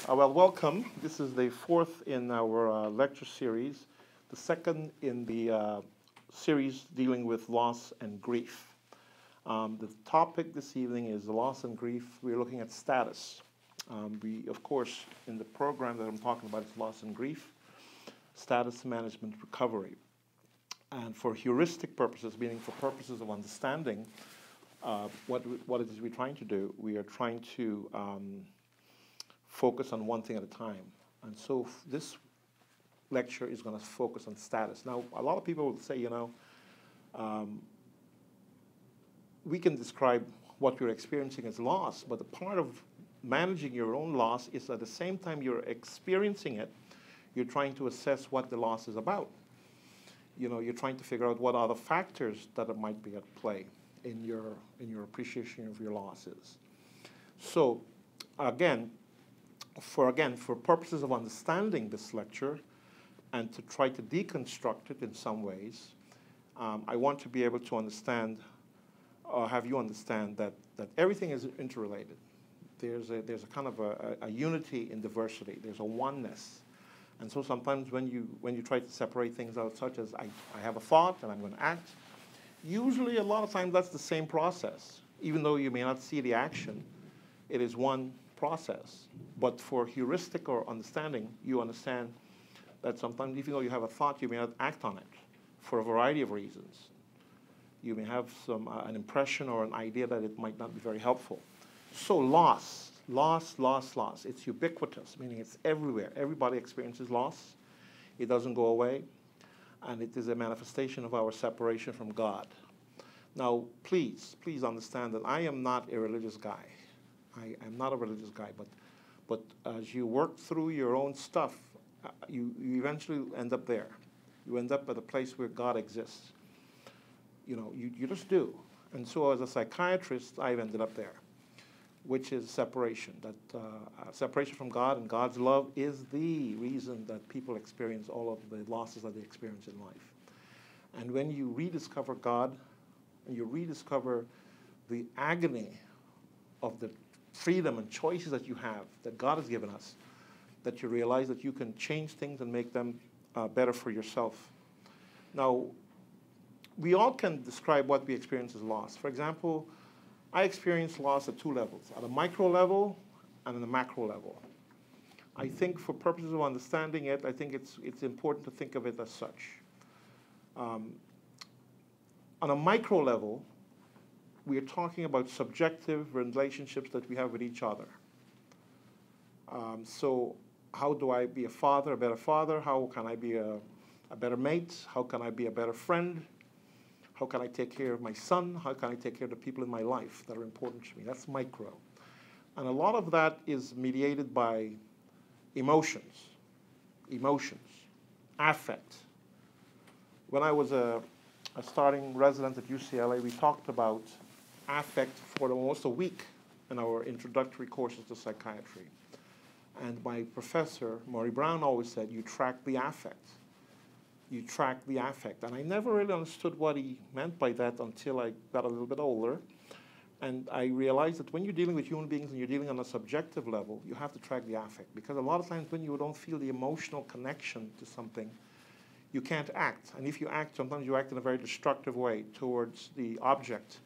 Well, welcome. This is the fourth in our lecture series, the second in the series dealing with loss and grief. The topic this evening is loss and grief. We're looking at status. Of course, in the program that I'm talking about is loss and grief, status management recovery. And for heuristic purposes, meaning for purposes of understanding what it is we're trying to do, we are trying to focus on one thing at a time. And so this lecture is going to focus on status. Now, a lot of people will say, we can describe what you're experiencing as loss, but the part of managing your own loss is at the same time you're experiencing it, you're trying to assess what the loss is about. You're trying to figure out what are the factors that might be at play in your appreciation of your losses. So, for purposes of understanding this lecture and to try to deconstruct it in some ways, I want to be able to understand, or have you understand, that everything is interrelated. There's a kind of a unity in diversity. There's a oneness. And so sometimes when you try to separate things out, such as I have a thought and I'm going to act, usually a lot of times that's the same process. Even though you may not see the action, it is one process. But for heuristic or understanding, you understand that sometimes even though you have a thought, you may not act on it for a variety of reasons. You may have an impression or an idea that it might not be very helpful. So loss. It's ubiquitous, meaning it's everywhere. Everybody experiences loss. It doesn't go away. And it is a manifestation of our separation from God. Now, please understand that I am not a religious guy. I am not a religious guy, but as you work through your own stuff, you eventually end up there. You end up at a place where God exists. You just do. And so as a psychiatrist, I've ended up there, which is separation. That separation from God and God's love is the reason that people experience all of the losses that they experience in life. And when you rediscover God, and you rediscover the agony of the freedom and choices that you have, that God has given us, that you realize that you can change things and make them better for yourself. Now, we all can describe what we experience as loss. For example, I experience loss at two levels, at a micro level and at a macro level. I think for purposes of understanding it, I think it's important to think of it as such. On a micro level, we are talking about subjective relationships that we have with each other. So how do I be a better father? How can I be a better mate? How can I be a better friend? How can I take care of my son? How can I take care of the people in my life that are important to me? That's micro. And a lot of that is mediated by emotions, affect. When I was a starting resident at UCLA, we talked about affect for almost a week in our introductory courses to psychiatry. And my professor, Maury Brown, always said, you track the affect. You track the affect. And I never really understood what he meant by that until I got a little bit older. And I realized that when you're dealing with human beings and you're dealing on a subjective level, you have to track the affect. Because a lot of times when you don't feel the emotional connection to something, you can't act. And if you act, sometimes you act in a very destructive way towards the object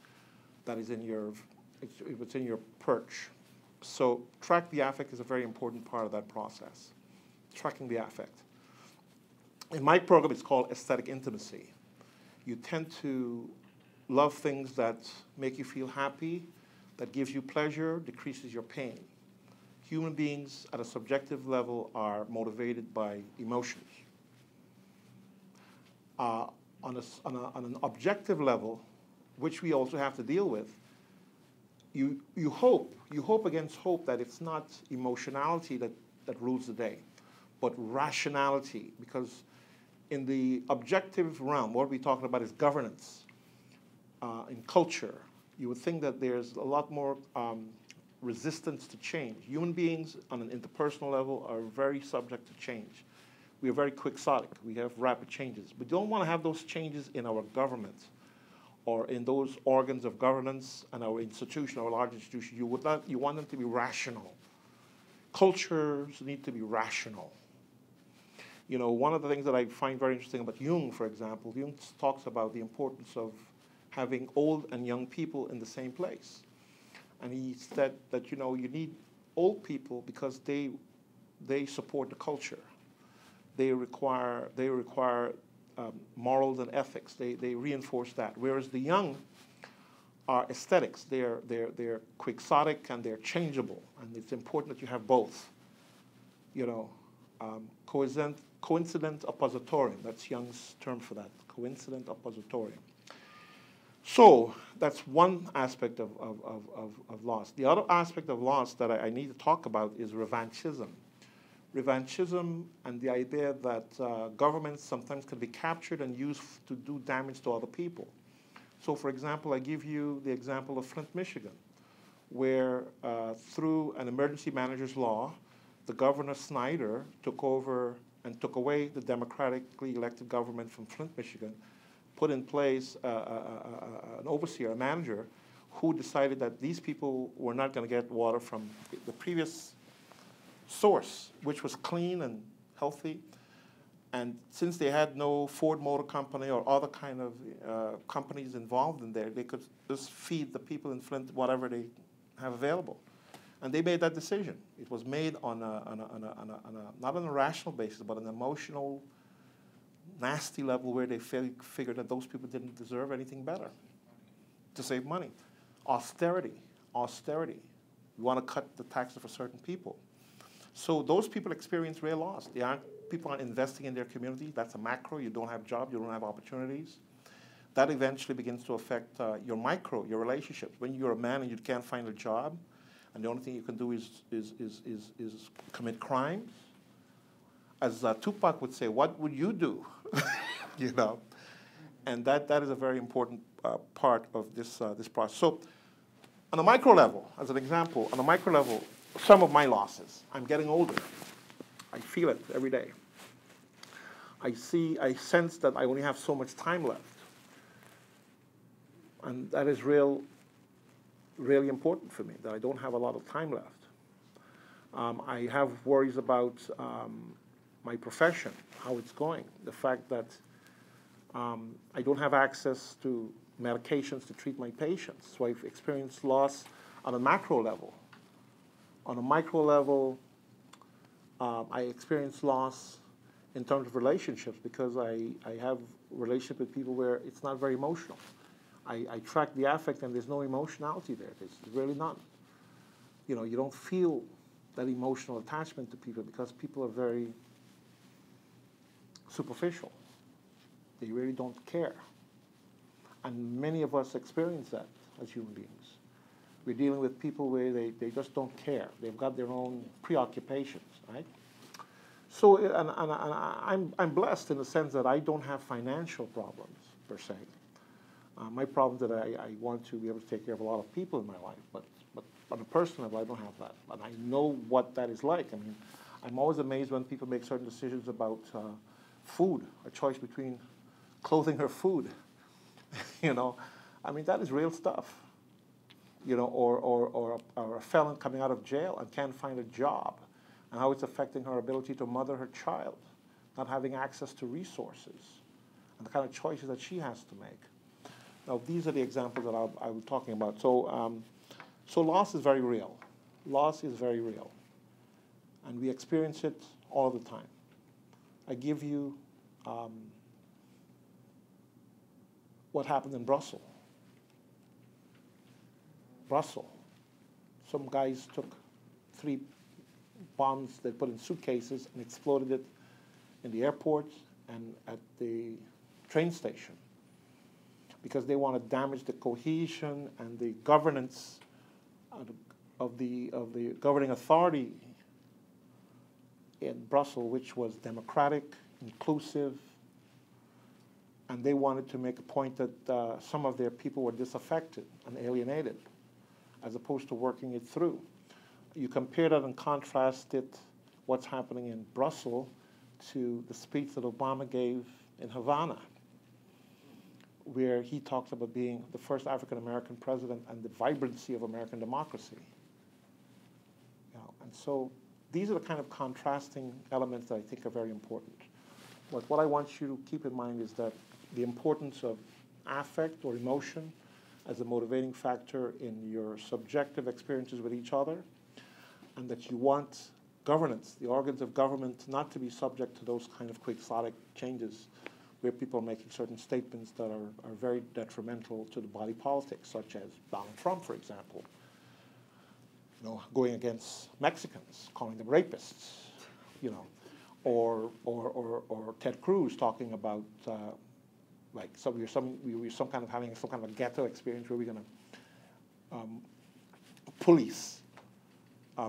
that is in your perch. So track the affect is a very important part of that process, tracking the affect. In my program, it's called aesthetic intimacy. You tend to love things that make you feel happy, that gives you pleasure, decreases your pain. Human beings at a subjective level are motivated by emotions. On an objective level, which we also have to deal with, you hope against hope that it's not emotionality that rules the day, but rationality, because in the objective realm, what we're talking about is governance. In culture, you would think that there's a lot more resistance to change. Human beings on an interpersonal level are very subject to change. We are very quixotic. We have rapid changes. We don't want to have those changes in our government or in those organs of governance and our institution, our large institution. You want them to be rational. cultures need to be rational. You know, one of the things that I find very interesting about Jung, for example, Jung talks about the importance of having old and young people in the same place. And he said that, you know, you need old people because they support the culture. They require morals and ethics. They reinforce that. Whereas the young are aesthetics. They're quixotic and they're changeable. And it's important that you have both. You know, coincident oppositorium. That's Jung's term for that. Coincident oppositorium. So that's one aspect of loss. The other aspect of loss that I need to talk about is revanchism. Revanchism and the idea that governments sometimes can be captured and used to do damage to other people. So for example, I give you the example of Flint, Michigan, where through an emergency manager's law, the Governor Snyder took over and took away the democratically elected government from Flint, Michigan, put in place an overseer, a manager, who decided that these people were not going to get water from the previous source, which was clean and healthy. And since they had no Ford Motor Company or other kind of companies involved in there, they could just feed the people in Flint whatever they have available. And they made that decision. It was made on not on a rational basis, but an emotional, nasty level where they figured that those people didn't deserve anything better to save money. Austerity. You want to cut the taxes for certain people. So those people experience real loss. People aren't investing in their community. That's a macro. You don't have jobs. You don't have opportunities. That eventually begins to affect your micro, your relationships. When you're a man and you can't find a job, and the only thing you can do is commit crimes, as Tupac would say, what would you do? You know, and that is a very important part of this process. So, on a micro level, as an example, on a micro level, some of my losses. I'm getting older. I feel it every day. I sense that I only have so much time left, and that is really important for me. That I don't have a lot of time left. I have worries about my profession, how it's going, the fact that I don't have access to medications to treat my patients. So I've experienced loss on a macro level. On a micro level, I experience loss in terms of relationships because I have a relationship with people where it's not very emotional. I track the affect and there's no emotionality there. There's really none. You know, you don't feel that emotional attachment to people because people are very superficial. They really don't care. And many of us experience that as human beings. We're dealing with people where they just don't care. They've got their own preoccupations, right? So, and I'm blessed in the sense that I don't have financial problems, per se. My problem is that I want to be able to take care of a lot of people in my life, but on a personal level, I don't have that. And I know what that is like. I mean, I'm always amazed when people make certain decisions about food, a choice between clothing or food. You know, I mean, that is real stuff. You know, or a felon coming out of jail and can't find a job, and how it's affecting her ability to mother her child, not having access to resources, and the kind of choices that she has to make. Now, these are the examples that I was talking about. So, so loss is very real. Loss is very real, and we experience it all the time. I give you what happened in Brussels. Some guys took 3 bombs they put in suitcases and exploded it in the airport and at the train station because they want to damage the cohesion and the governance of the governing authority in Brussels, which was democratic, inclusive, and they wanted to make a point that some of their people were disaffected and alienated, as opposed to working it through. You compare that and contrast it, what's happening in Brussels, to the speech that Obama gave in Havana, where he talks about being the first African-American president and the vibrancy of American democracy. You know, and so these are the kind of contrasting elements that I think are very important. But what I want you to keep in mind is that the importance of affect or emotion as a motivating factor in your subjective experiences with each other, and that you want governance, the organs of government, not to be subject to those kind of quixotic changes where people are making certain statements that are very detrimental to the body politic, such as Donald Trump, for example, going against Mexicans, calling them rapists, or Ted Cruz talking about like we're some kind of having some kind of a ghetto experience where we're going to police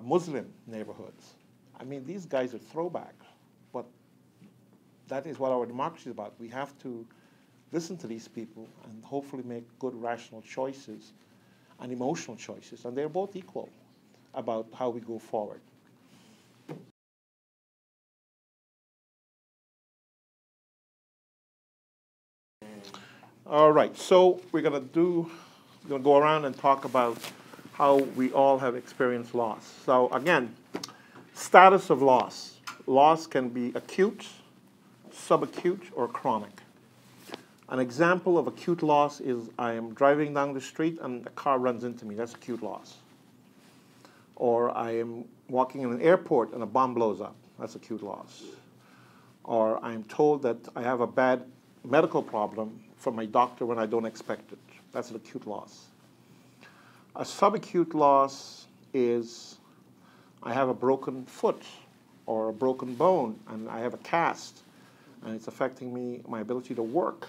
Muslim neighborhoods. I mean, these guys are throwbacks, but that is what our democracy is about. We have to listen to these people and hopefully make good rational choices and emotional choices, and they're both equal about how we go forward. All right, so we're going to go around and talk about how we all have experienced loss. So again, status of loss. Loss can be acute, subacute, or chronic. An example of acute loss is I am driving down the street and a car runs into me. That's acute loss. Or I am walking in an airport and a bomb blows up. That's acute loss. Or I'm told that I have a bad medical problem from my doctor when I don't expect it. That's an acute loss. A subacute loss is I have a broken foot or a broken bone and I have a cast and it's affecting me, my ability to work.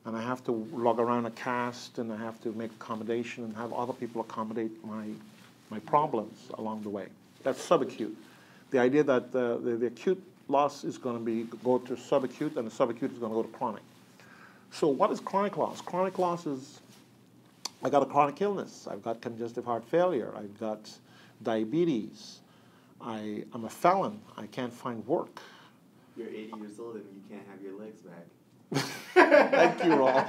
And I have to lug around a cast and I have to make accommodation and have other people accommodate my problems along the way. That's subacute. The idea that the acute loss is going to go to subacute and the subacute is going to go to chronic. So what is chronic loss? Chronic loss is I got a chronic illness. I've got congestive heart failure. I've got diabetes. I'm a felon. I can't find work. You're 80 years old and you can't have your legs back. Thank you, Rolf.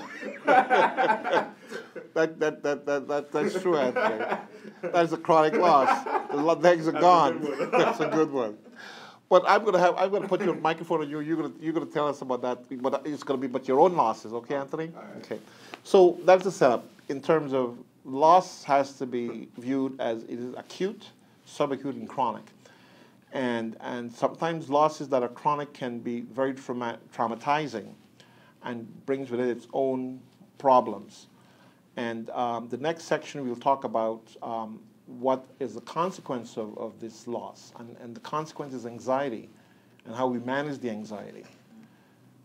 That's true, Anthony. That's a chronic loss. The legs are gone. That's a good one. But I'm gonna put your microphone on you. You're gonna tell us about that. But it's gonna be your own losses, okay, Anthony? All right. Okay. So that's the setup. In terms of loss, has to be viewed as it is acute, subacute, and chronic. And sometimes losses that are chronic can be very traumatizing, and brings with it its own problems. And the next section we'll talk about what is the consequence of this loss. And the consequence is anxiety and how we manage the anxiety.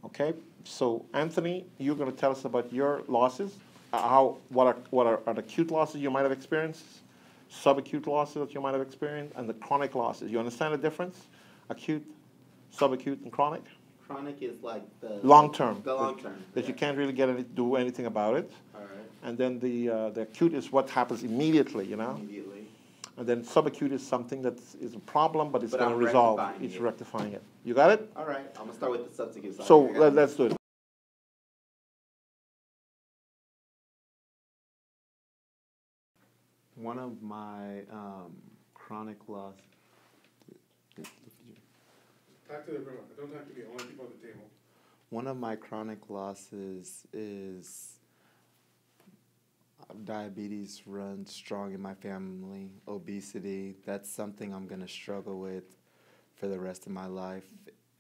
Okay? So Anthony, you're going to tell us about your losses, what are the acute losses you might have experienced, subacute losses that you might have experienced, and the chronic losses. You understand the difference? Acute, subacute, and chronic? Chronic is like the long term. The long term. That you can't really do anything about it. All right. And then the acute is what happens immediately, Immediately. And then subacute is something that is a problem, but it's going to I'm resolve. rectifying It's it. rectifying it. You got it? All right. I'm gonna start with the subacute side. So let's do it. One of my chronic loss. Talk to the room. Don't talk to me. I want people at the table. One of my chronic losses is diabetes runs strong in my family. Obesity. That's something I'm gonna struggle with for the rest of my life.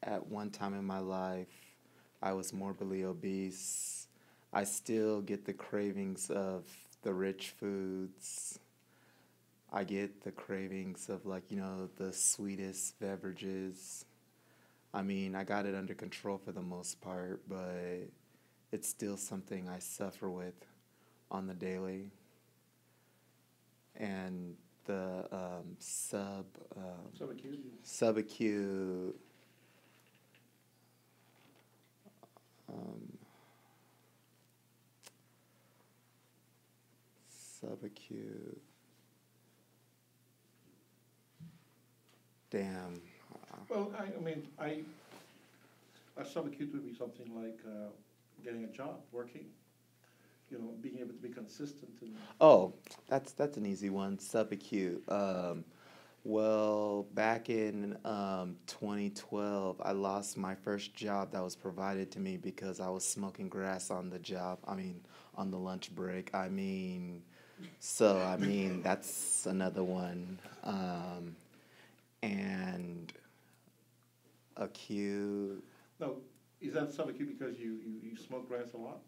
At one time in my life, I was morbidly obese. I still get the cravings of the rich foods. I get the cravings of the sweetest beverages. I mean, I got it under control for the most part, but it's still something I suffer with on the daily. And the Subacute. subacute subacute. Damn. Well, a subacute would be something like getting a job, working, being able to be consistent. Oh, that's an easy one. Subacute. Well, back in 2012, I lost my first job that was provided to me because I was smoking grass on the job. I mean, on the lunch break. That's another one. And acute. No, is that subacute because you smoke grass a lot?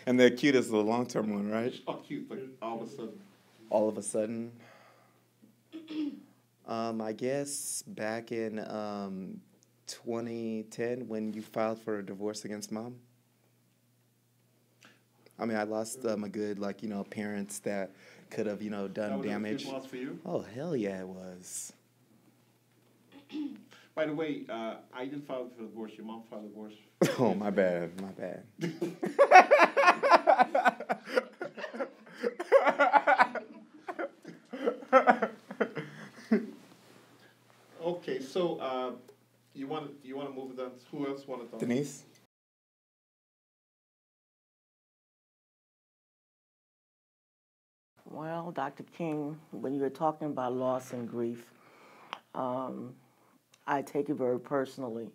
And the acute is the long-term one, right? Acute, like all of a sudden. All of a sudden. I guess back in 2010 when you filed for a divorce against mom. I mean, I lost a good, parents that could have, done damage. That was a good loss for you? Oh, hell yeah, it was. By the way, I didn't file for divorce. Your mom filed divorce. Oh, my bad. My bad. Okay, so you want to move it on? Who else wanted to? Denise? Well, Dr. King, when you were talking about loss and grief, I take it very personally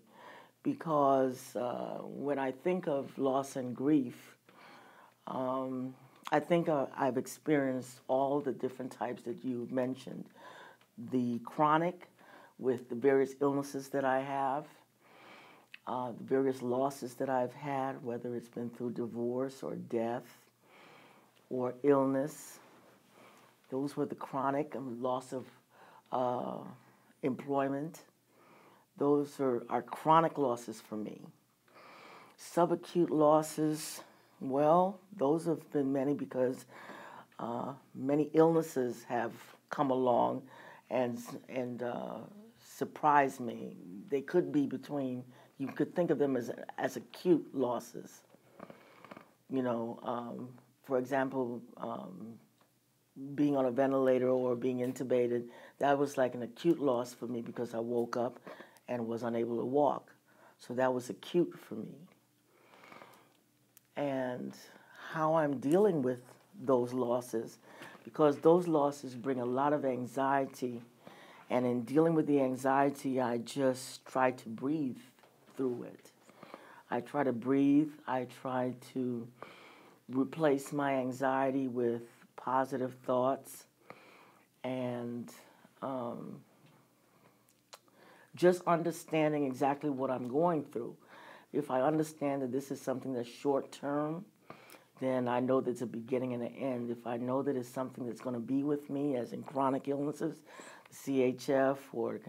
because when I think of loss and grief, I think I've experienced all the different types that you mentioned. The chronic, with the various illnesses that I have, the various losses that I've had, whether it's been through divorce or death or illness. Those were the chronic, loss of employment. Those are chronic losses for me. Subacute losses, well, those have been many because many illnesses have come along and surprised me. They could be between, you could think of them as acute losses. For example, being on a ventilator or being intubated, that was like an acute loss for me because I woke up and was unable to walk. So that was acute for me. And how I'm dealing with those losses, because those losses bring a lot of anxiety. And in dealing with the anxiety, I just try to breathe through it. I try to breathe. I try to replace my anxiety with positive thoughts and just understanding exactly what I'm going through. If I understand that this is something that's short term, then I know there's a beginning and an end. If I know that it's something that's going to be with me, as in chronic illnesses, CHF or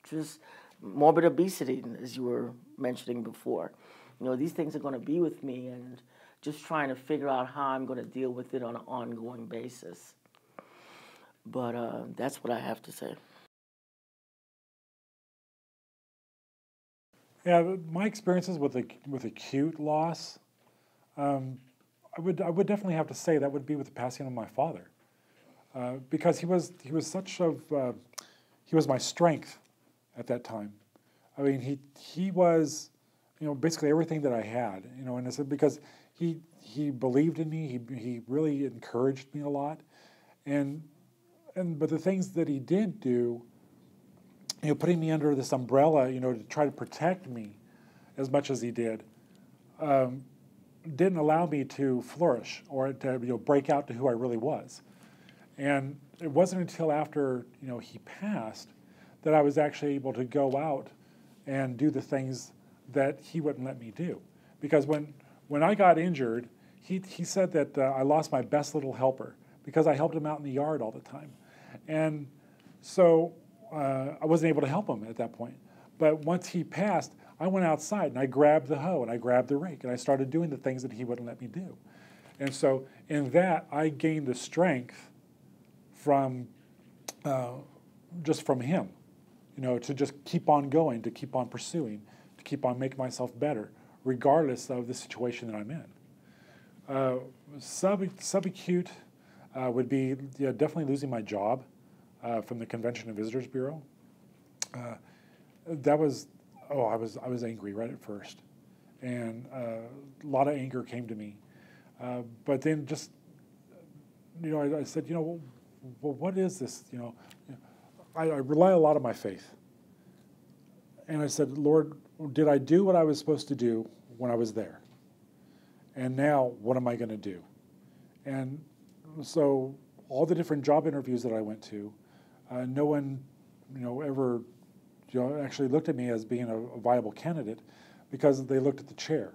just morbid obesity, as you were mentioning before. These things are going to be with me, and just trying to figure out how I'm going to deal with it on an ongoing basis. But that's what I have to say. Yeah, my experiences with acute loss, I would definitely have to say that would be with the passing of my father, because he was my strength at that time. I mean, he was, basically everything that I had, and it's because he believed in me. He really encouraged me a lot, but the things that he did do, putting me under this umbrella, to try to protect me as much as he did, didn't allow me to flourish or to break out to who I really was. And it wasn't until after he passed that I was actually able to go out and do the things that he wouldn't let me do. Because when I got injured, he said that I lost my best little helper because I helped him out in the yard all the time. And so I wasn't able to help him at that point. But once he passed, I went outside and I grabbed the hoe and I grabbed the rake and I started doing the things that he wouldn't let me do. And so in that, I gained the strength from just from him, to just keep on going, to keep on pursuing, to keep on making myself better, regardless of the situation that I'm in. Subacute would be definitely losing my job from the Convention and Visitors Bureau. That was, I was angry right at first, and a lot of anger came to me. But then just, I said, well, what is this? I rely a lot on my faith. And I said, Lord, did I do what I was supposed to do when I was there? And now, what am I going to do? And so all the different job interviews that I went to, no one, ever, actually looked at me as being a viable candidate because they looked at the chair.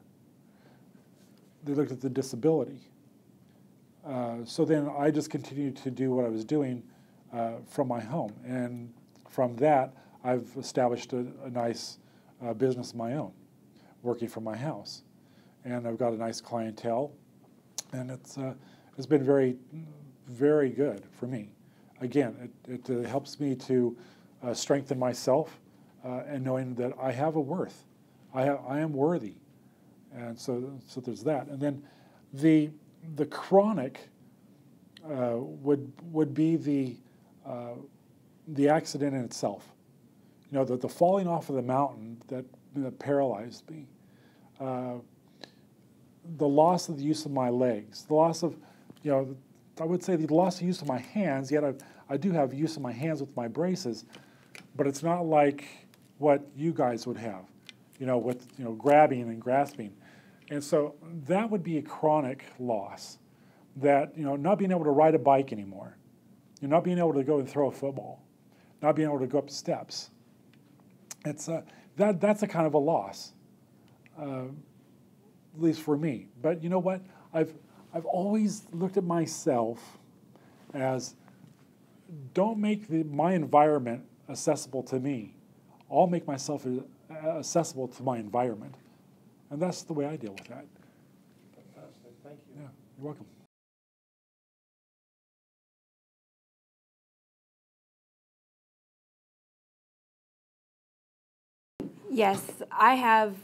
They looked at the disability. So then I just continued to do what I was doing from my home. And from that, I've established a nice business of my own, working from my house. And I've got a nice clientele, and it's been very, very good for me. Again, it helps me to strengthen myself and knowing that I have a worth. I am worthy, and so there's that. And then the chronic would be the accident in itself. The falling off of the mountain that paralyzed me. The loss of the use of my legs, the loss of, I would say the loss of use of my hands, yet I do have use of my hands with my braces, but it's not like what you guys would have, with, grabbing and grasping. And so that would be a chronic loss, that, not being able to ride a bike anymore, not being able to go and throw a football, not being able to go up steps. It's that's a kind of a loss. At least for me. But you know what? I've always looked at myself as, don't make my environment accessible to me. I'll make myself accessible to my environment. And that's the way I deal with that. Fantastic. Thank you. Yeah, you're welcome. Yes, I have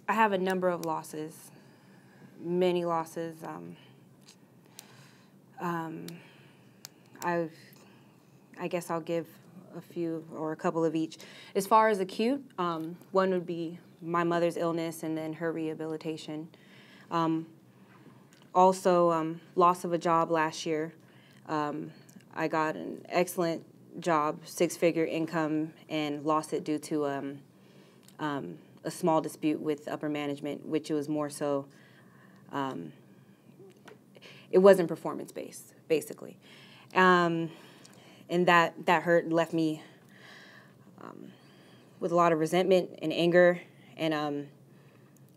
a number of losses, many losses. I guess I'll give a few or a couple of each. As far as acute, one would be my mother's illness and then her rehabilitation. Also, loss of a job last year. I got an excellent job, 6-figure income, and lost it due to a small dispute with upper management, which was more so, it wasn't performance-based, basically. And that hurt and left me with a lot of resentment and anger and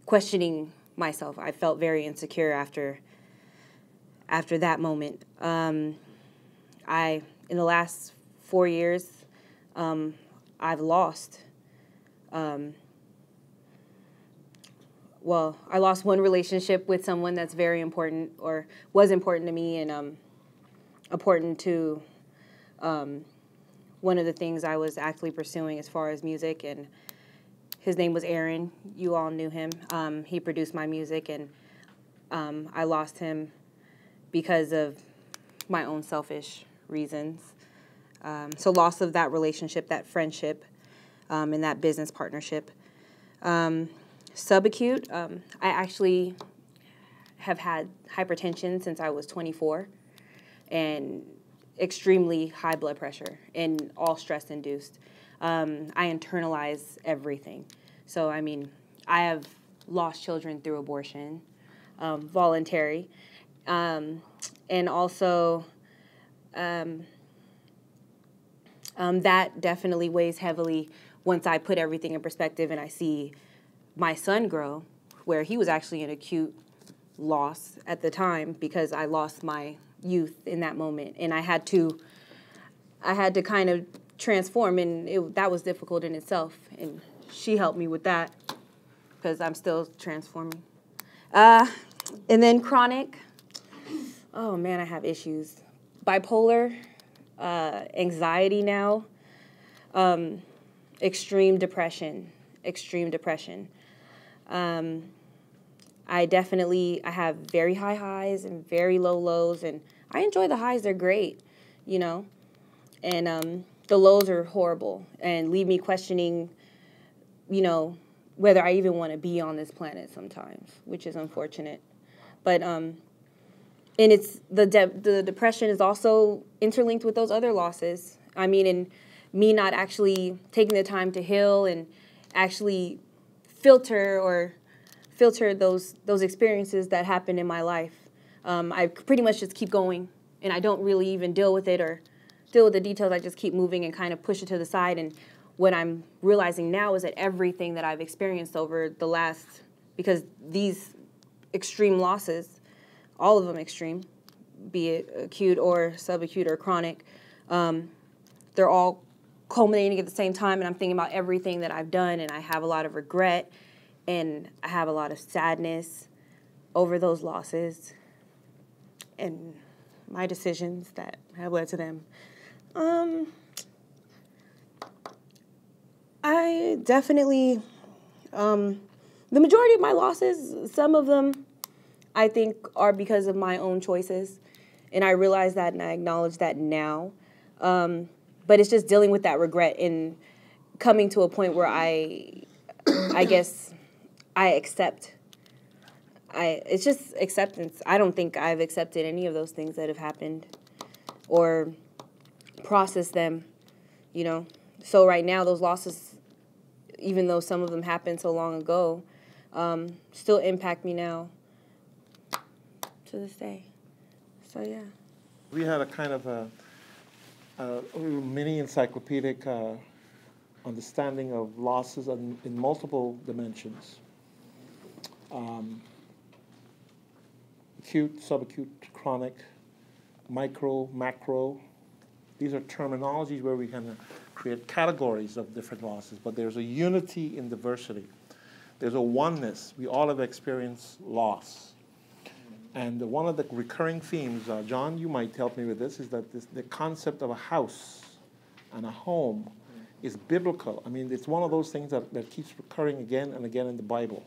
questioning myself. I felt very insecure after that moment. In the last 4 years, I've lost. Well, I lost one relationship with someone that's very important, or was important to me, and important to one of the things I was actually pursuing as far as music. And his name was Aaron. You all knew him. He produced my music, and I lost him because of my own selfish reasons. So loss of that relationship, that friendship, and that business partnership. Subacute, I actually have had hypertension since I was 24 and extremely high blood pressure and all stress induced. I internalize everything. So, I mean, I have lost children through abortion, voluntary, and also that definitely weighs heavily once I put everything in perspective and I see my son grow, where he was actually an acute loss at the time because I lost my youth in that moment, and I had to kind of transform, and that was difficult in itself, and she helped me with that because I'm still transforming. And then chronic, oh man, I have issues. Bipolar, anxiety now, extreme depression. I have very high highs and very low lows, and I enjoy the highs. They're great, you know, and the lows are horrible and leave me questioning, you know, whether I even want to be on this planet sometimes, which is unfortunate. But and it's the depression is also interlinked with those other losses. I mean, and me not actually taking the time to heal and actually filter those experiences that happened in my life. I pretty much just keep going, and I don't really even deal with it or deal with the details. I just keep moving and kind of push it to the side. And what I'm realizing now is that everything that I've experienced over the last, because these extreme losses, all of them extreme, be it acute or subacute or chronic, they're all culminating at the same time, and I'm thinking about everything that I've done, and I have a lot of regret, and I have a lot of sadness over those losses and my decisions that have led to them. I definitely, the majority of my losses, some of them I think are because of my own choices, and I realize that and I acknowledge that now. But it's just dealing with that regret and coming to a point where I guess I accept. It's just acceptance. I don't think I've accepted any of those things that have happened or processed them, you know. So right now, those losses, even though some of them happened so long ago, still impact me now to this day. So, yeah. We had a kind of a mini encyclopedic understanding of losses in multiple dimensions. Acute, subacute, chronic, micro, macro. These are terminologies where we can create categories of different losses, but there's a unity in diversity. There's a oneness. We all have experienced loss. And one of the recurring themes, John, you might help me with this, is that the concept of a house and a home is biblical. I mean, it's one of those things that keeps recurring again and again in the Bible.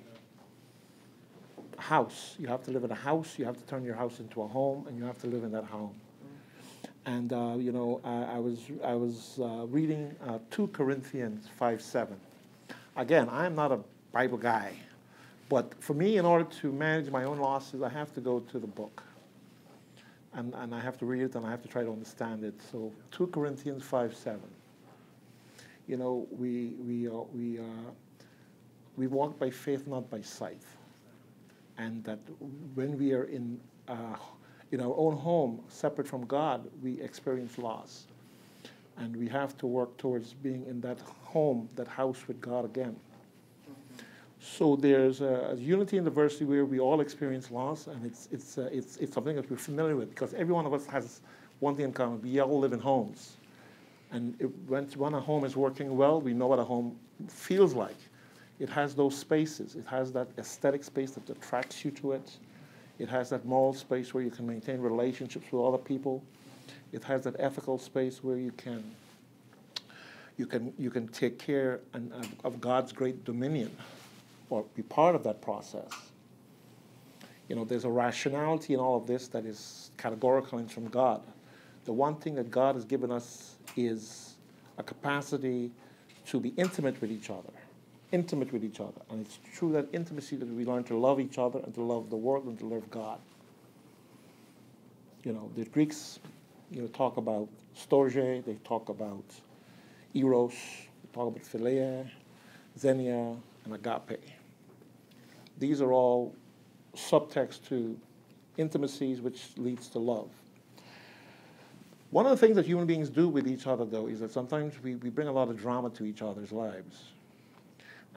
A house. You have to live in a house. You have to turn your house into a home, and you have to live in that home. And you know, I was reading 2 Corinthians 5:7. Again, I am not a Bible guy, but for me, in order to manage my own losses, I have to go to the book, and I have to read it, and I have to try to understand it. So 2 Corinthians 5:7. You know, we walk by faith, not by sight, and that when we are in our own home, separate from God, we experience loss. And we have to work towards being in that home, that house with God again. So there's a unity and diversity where we all experience loss, and it's something that we're familiar with, because every one of us has one thing in common. We all live in homes. And when a home is working well, we know what a home feels like. It has those spaces. It has that aesthetic space that attracts you to it. It has that moral space where you can maintain relationships with other people. It has that ethical space where you can take care of God's great dominion, or be part of that process. You know, there's a rationality in all of this that is categorical and from God. The one thing that God has given us is a capacity to be intimate with each other. Intimate with each other. And it's through that intimacy that we learn to love each other and to love the world and to love God. You know, the Greeks, talk about storge, they talk about eros, they talk about philia, xenia, and agape. These are all subtext to intimacies which leads to love. One of the things that human beings do with each other, though, is that sometimes we bring a lot of drama to each other's lives.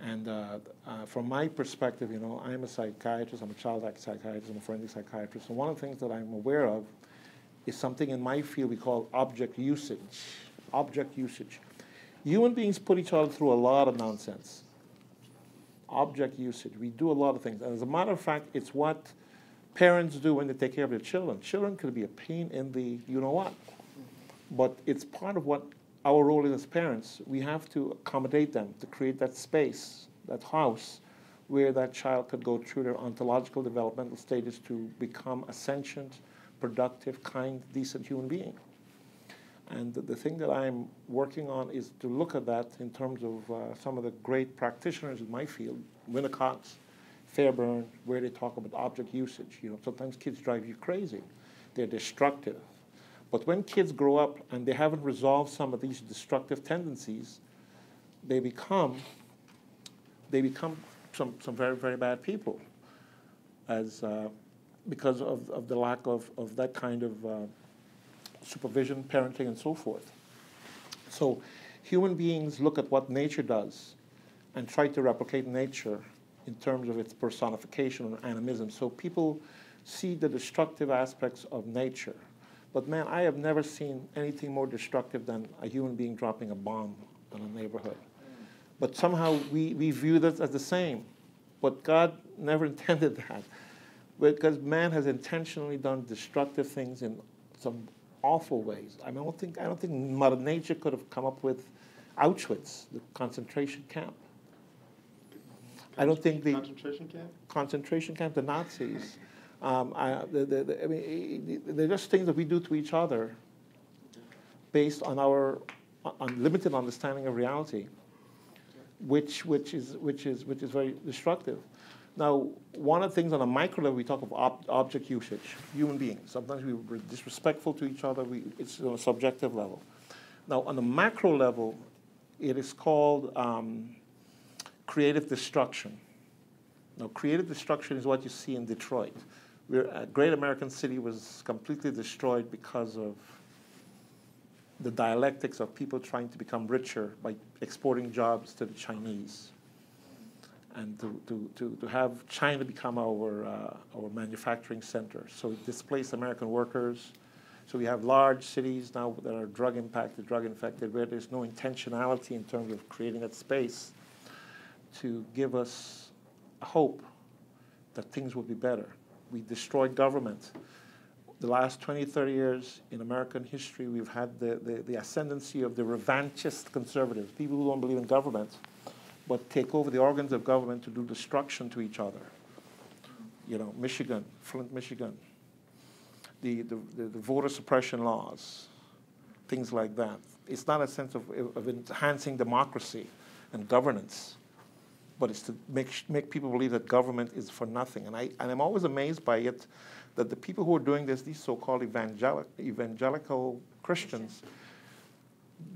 And from my perspective, I'm a psychiatrist, I'm a child psychiatrist, I'm a forensic psychiatrist, and one of the things that I'm aware of is something in my field we call object usage. Object usage. Human beings put each other through a lot of nonsense. Object usage. We do a lot of things. And as a matter of fact, it's what parents do when they take care of their children. Children could be a pain in the you-know-what. But it's part of what our role is as parents. We have to accommodate them, to create that space, that house, where that child could go through their ontological developmental stages to become a sentient, productive, kind, decent human being. And the thing that I'm working on is to look at that in terms of some of the great practitioners in my field, Winnicott, Fairbairn, where they talk about object usage. You know, sometimes kids drive you crazy. They're destructive. But when kids grow up and they haven't resolved some of these destructive tendencies, they become some very, very bad people because of the lack of that kind of supervision, parenting, and so forth. So human beings look at what nature does and try to replicate nature in terms of its personification or animism. So people see the destructive aspects of nature. But man, I have never seen anything more destructive than a human being dropping a bomb in a neighborhood. But somehow we view this as the same. But God never intended that. Because man has intentionally done destructive things in some awful ways. I mean, I don't think Mother Nature could have come up with Auschwitz, the concentration camp. I don't think the concentration camp, the Nazis. I mean, they're just things that we do to each other based on our limited understanding of reality, which is very destructive. Now, one of the things on a micro level, we talk of object usage, human beings. Sometimes we're disrespectful to each other. It's on a subjective level. Now, on the macro level, it is called creative destruction. Now, creative destruction is what you see in Detroit. A great American city was completely destroyed because of the dialectics of people trying to become richer by exporting jobs to the Chinese. And to have China become our manufacturing center. So it displaced American workers. So we have large cities now that are drug impacted, drug infected, where there's no intentionality in terms of creating that space to give us hope that things will be better. We destroyed government. The last 20, 30 years in American history, we've had the ascendancy of the revanchist conservatives, people who don't believe in government, but take over the organs of government to do destruction to each other. You know, Michigan, Flint, Michigan, the voter suppression laws, things like that. It's not a sense of enhancing democracy and governance, but it's to make people believe that government is for nothing. And I'm always amazed by it, that the people who are doing this, these so-called evangelical Christians,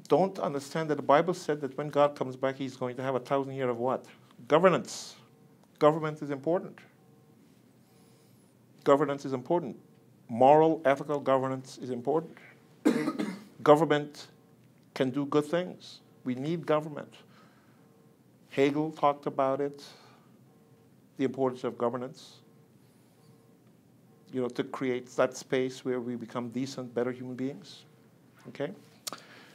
don't understand that the Bible said that when God comes back, he's going to have 1,000 years of what? Governance. Government is important. Governance is important. Moral, ethical governance is important. Government can do good things. We need government. Hegel talked about it, the importance of governance, you know, to create that space where we become decent, better human beings, okay?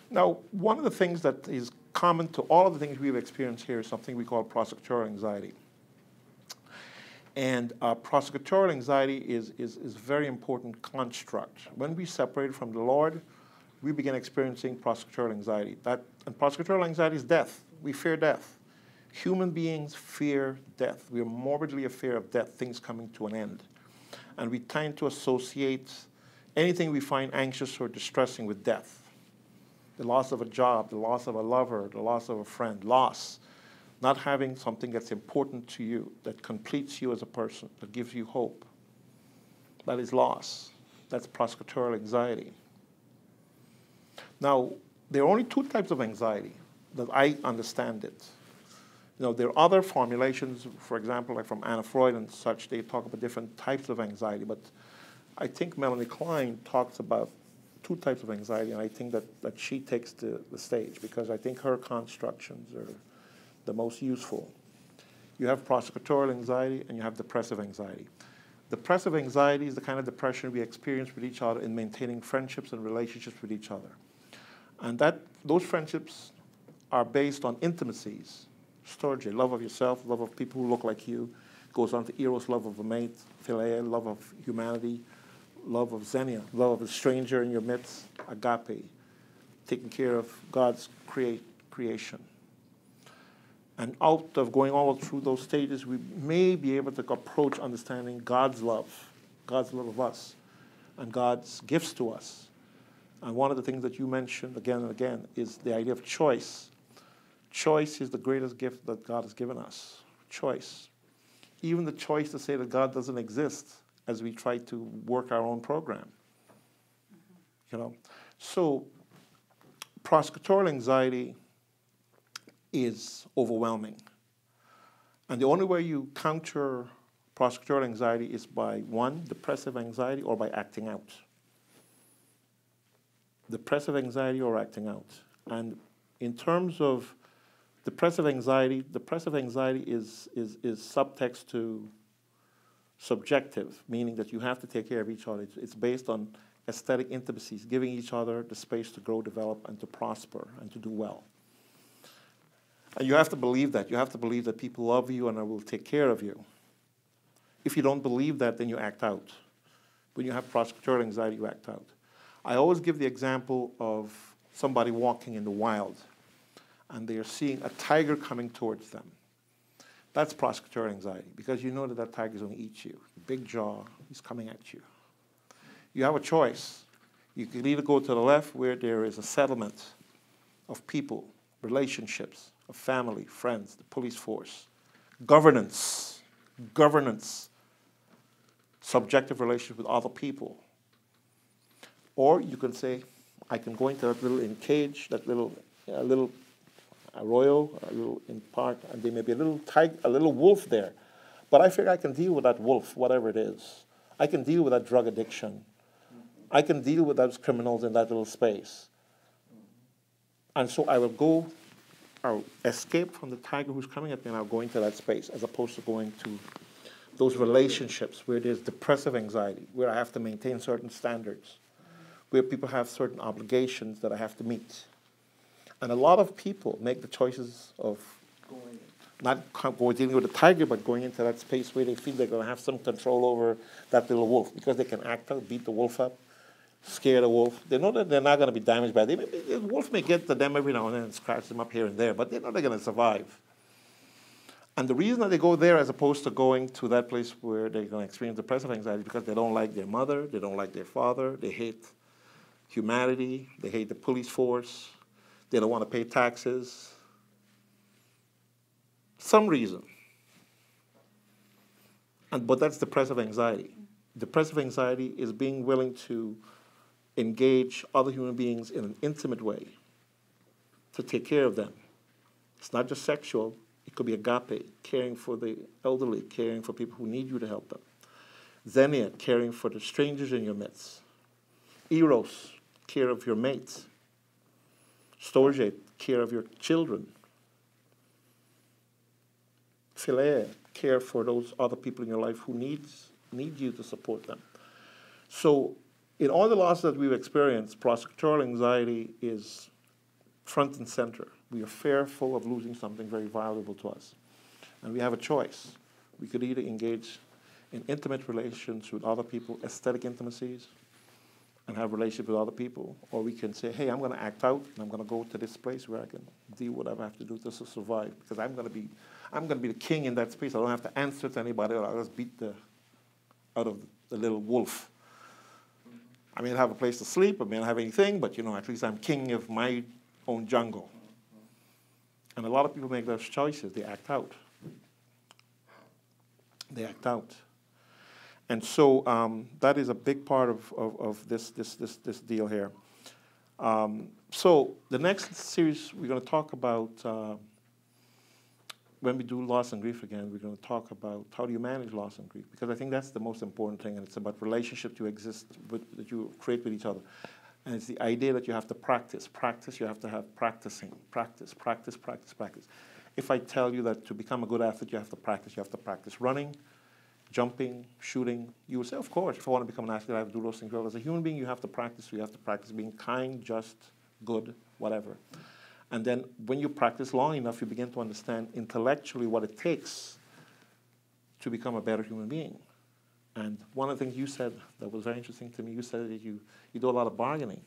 Now, one of the things that is common to all of the things we've experienced here is something we call prosecutorial anxiety. And prosecutorial anxiety is a very important construct. When we separate from the Lord, we begin experiencing prosecutorial anxiety. And prosecutorial anxiety is death. We fear death. Human beings fear death. We are morbidly afraid of death, things coming to an end. And we tend to associate anything we find anxious or distressing with death. The loss of a job, the loss of a lover, the loss of a friend, loss. Not having something that's important to you, that completes you as a person, that gives you hope. That is loss. That's prosecutorial anxiety. Now, there are only two types of anxiety that I understand it. You know, there are other formulations, for example, like from Anna Freud and such, they talk about different types of anxiety, but I think Melanie Klein talks about two types of anxiety, and I think that she takes the stage, because I think her constructions are the most useful. You have prosecutorial anxiety and you have depressive anxiety. Depressive anxiety is the kind of depression we experience with each other in maintaining friendships and relationships with each other. And those friendships are based on intimacies. Storge, love of yourself, love of people who look like you. Goes on to eros, love of a mate, philia, love of humanity, love of xenia, love of a stranger in your midst, agape, taking care of God's creation. And out of going all through those stages, we may be able to approach understanding God's love of us, and God's gifts to us. And one of the things that you mentioned again and again is the idea of choice. Choice is the greatest gift that God has given us. Choice. Even the choice to say that God doesn't exist as we try to work our own program. You know? So, prosecutorial anxiety is overwhelming. And the only way you counter prosecutorial anxiety is by, one, depressive anxiety, or by acting out. Depressive anxiety or acting out. And in terms of depressive anxiety is subtext to subjective, meaning that you have to take care of each other. It's based on aesthetic intimacies, giving each other the space to grow, develop, and to prosper, and to do well. And you have to believe that. You have to believe that people love you and will take care of you. If you don't believe that, then you act out. When you have prosecutorial anxiety, you act out. I always give the example of somebody walking in the wild, and they are seeing a tiger coming towards them. That's prosecutorial anxiety, because you know that that tiger is going to eat you. Big jaw, he's coming at you. You have a choice. You can either go to the left, where there is a settlement of people, relationships, of family, friends, the police force, governance, subjective relationship with other people. Or you can say, I can go into that little cage, that little arroyo, a little in park, and there may be a little tiger, a little wolf there. But I figure I can deal with that wolf, whatever it is. I can deal with that drug addiction. I can deal with those criminals in that little space. And so I will go, I'll escape from the tiger who's coming at me, and I'll go into that space, as opposed to going to those relationships where there's depressive anxiety, where I have to maintain certain standards, where people have certain obligations that I have to meet. And a lot of people make the choices of not going dealing with the tiger, but going into that space where they feel they're going to have some control over that little wolf, because they can act out, beat the wolf up, scare the wolf. They know that they're not going to be damaged by it. The wolf may get to them every now and then and scratch them up here and there, but they know they're going to survive. And the reason that they go there as opposed to going to that place where they're going to experience depressive anxiety is because they don't like their mother, they don't like their father, they hate humanity, they hate the police force, they don't want to pay taxes. Some reason. But that's depressive anxiety. Depressive anxiety is being willing to engage other human beings in an intimate way to take care of them. It's not just sexual. It could be agape, caring for the elderly, caring for people who need you to help them. Xenia, caring for the strangers in your midst. Eros, care of your mates. Storge, care of your children. Philia, care for those other people in your life who need you to support them. So in all the losses that we've experienced, prosecutorial anxiety is front and center. We are fearful of losing something very valuable to us. And we have a choice. We could either engage in intimate relations with other people, aesthetic intimacies, and have relationships with other people, or we can say, hey, I'm going to act out, and I'm going to go to this place where I can do whatever I have to do just to survive, because I'm going to be the king in that space. I don't have to answer to anybody, or I'll just beat out of the little wolf. I may not have a place to sleep, I may not have anything, but at least I'm king of my own jungle. And a lot of people make those choices. They act out. They act out. And so that is a big part of this deal here. So the next series we're going to talk about, when we do loss and grief again, we're going to talk about how do you manage loss and grief, because I think that's the most important thing, and it's about relationship that you create with each other. And it's the idea that you have to practice. Practice, you have to have practicing. Practice. If I tell you that to become a good athlete, you have to practice running, jumping, shooting, you will say, of course, if I want to become an athlete, I have to do those things. Well, as a human being, you have to practice. You have to practice being kind, just, good, whatever. And then when you practice long enough, you begin to understand intellectually what it takes to become a better human being. And one of the things you said that was very interesting to me, you said that you do a lot of bargaining.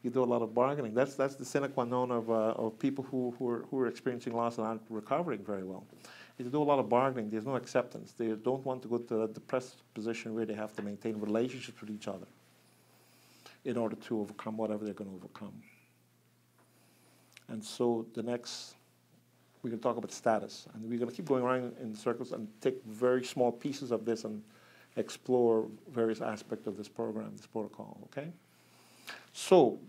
You do a lot of bargaining. That's the sine qua non of people who are experiencing loss and aren't recovering very well. They do a lot of bargaining. There's no acceptance. They don't want to go to a depressed position where they have to maintain relationships with each other in order to overcome whatever they're going to overcome. And so we're going to talk about status. And we're going to keep going around in circles and take very small pieces of this and explore various aspects of this program, this protocol, okay? So,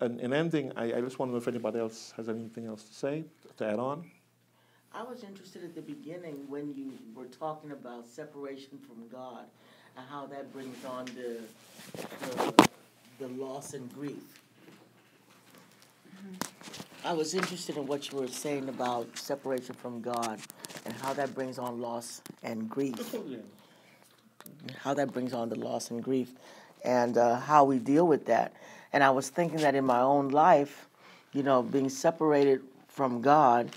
in ending, I just want to know if anybody else has anything else to say, to add on. I was interested at the beginning when you were talking about separation from God and how that brings on the loss and grief. I was interested in what you were saying about separation from God and how that brings on loss and grief. How that brings on the loss and grief and how we deal with that. And I was thinking that in my own life, being separated from God,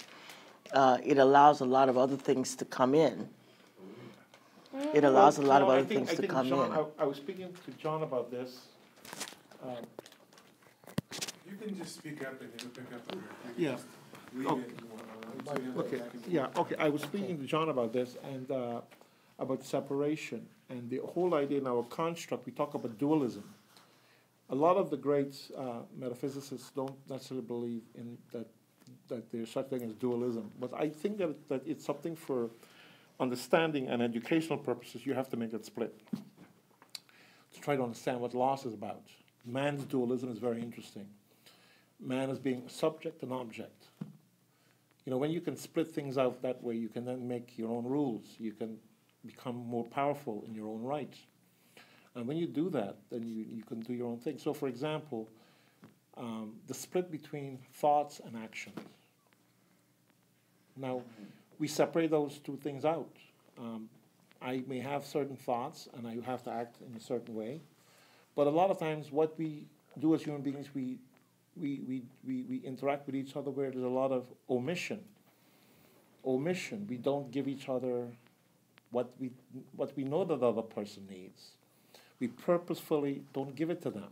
it allows a lot of other things to come in. It allows a lot of other things to come in. I was speaking to John about this. You can just speak up and it'll pick up on Yeah. Okay. Yeah. Okay. I was speaking to John about this and about separation and the whole idea in our construct. We talk about dualism. A lot of the great metaphysicists don't necessarily believe in that there's such thing as dualism, but I think that it's something for understanding and educational purposes. You have to make it split to try to understand what loss is about. Man's dualism is very interesting. Man as being subject and object. When you can split things out that way, you can then make your own rules. You can become more powerful in your own right. And when you do that, then you can do your own thing. So, for example, the split between thoughts and actions. Now, we separate those two things out. I may have certain thoughts, and I have to act in a certain way. But a lot of times, what we do as human beings, we interact with each other where there's a lot of omission. We don't give each other what we know that the other person needs. We purposefully don't give it to them.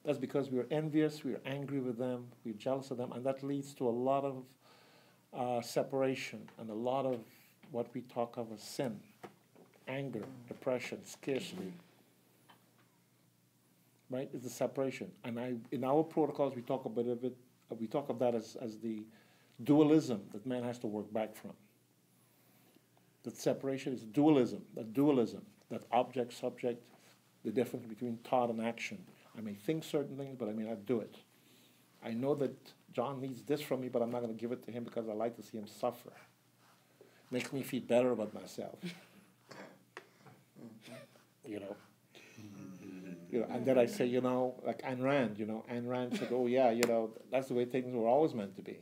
That's because we're envious, we're angry with them, we're jealous of them, and that leads to a lot of separation and a lot of what we talk of as sin, anger, depression, scarcity. Right? It's the separation. And in our protocols, we talk about it. We talk of that as the dualism that man has to work back from. That separation is dualism, that object, subject, the difference between thought and action. I may think certain things, but I may not do it. I know that John needs this from me, but I'm not going to give it to him because I like to see him suffer. Makes me feel better about myself. And then I say, like Ayn Rand, Ayn Rand said, oh yeah, that's the way things were always meant to be.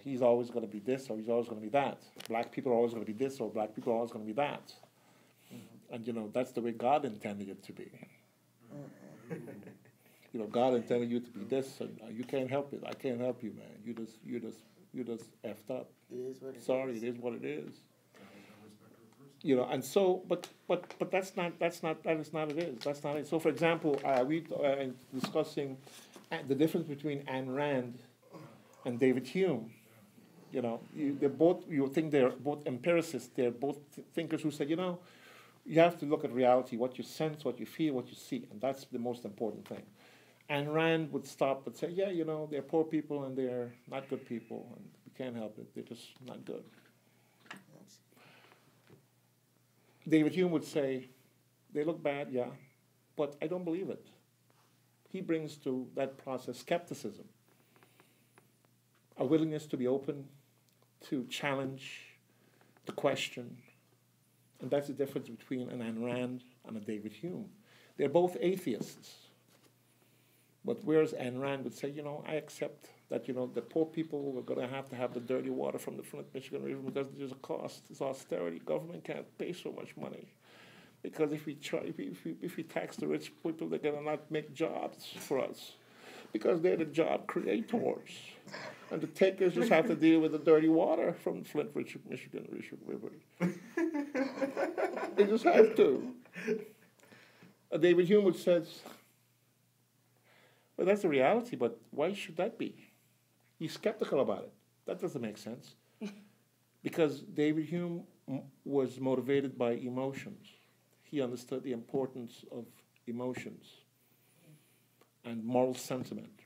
He's always going to be this or he's always going to be that. Black people are always going to be this or black people are always going to be that. And, that's the way God intended it to be. God intended you to be this, and you can't help it. I can't help you, man. You just effed up. It is what it is. Sorry, it is what it is. And so, but that is not it is. That's not it. So, for example, we discussing the difference between Ayn Rand and David Hume. They're both. You think they're both empiricists. They're both thinkers who say, you have to look at reality, what you sense, what you feel, what you see, and that's the most important thing. Ayn Rand would stop and say, yeah, they're poor people and they're not good people, and we can't help it. They're just not good. David Hume would say, they look bad, yeah, but I don't believe it. He brings to that process skepticism, a willingness to be open, to challenge, to question. And that's the difference between an Ayn Rand and a David Hume. They're both atheists. But whereas Ayn Rand would say, I accept that, the poor people are going to have the dirty water from the Flint, Michigan River because there's a cost. It's austerity. Government can't pay so much money. Because if we tax the rich people, they're going to not make jobs for us. Because they're the job creators. And the takers just have to deal with the dirty water from the Flint, Michigan River. They just have to. David Hume says, Well, that's the reality, but why should that be? He's skeptical about it. That doesn't make sense. Because David Hume was motivated by emotions. He understood the importance of emotions and moral sentiment.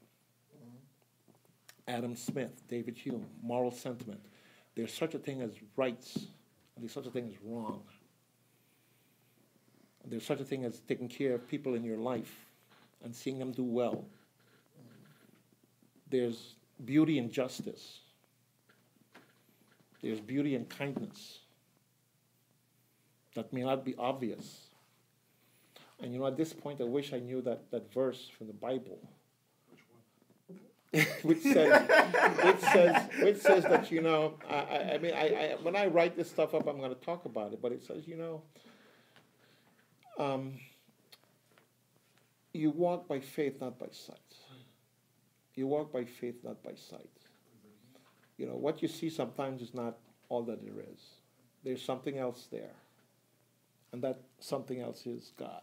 Adam Smith, David Hume, moral sentiment. There's such a thing as rights, and there's such a thing as wrong. There's such a thing as taking care of people in your life and seeing them do well. There's beauty in justice. There's beauty in kindness. That may not be obvious. And at this point, I wish I knew that verse from the Bible. which says that, when I write this stuff up, I'm going to talk about it, but it says, you walk by faith, not by sight. You walk by faith, not by sight. What you see sometimes is not all that there is. There's something else there. And that something else is God.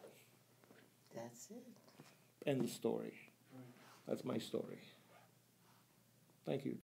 That's it. End of story. That's my story. Thank you.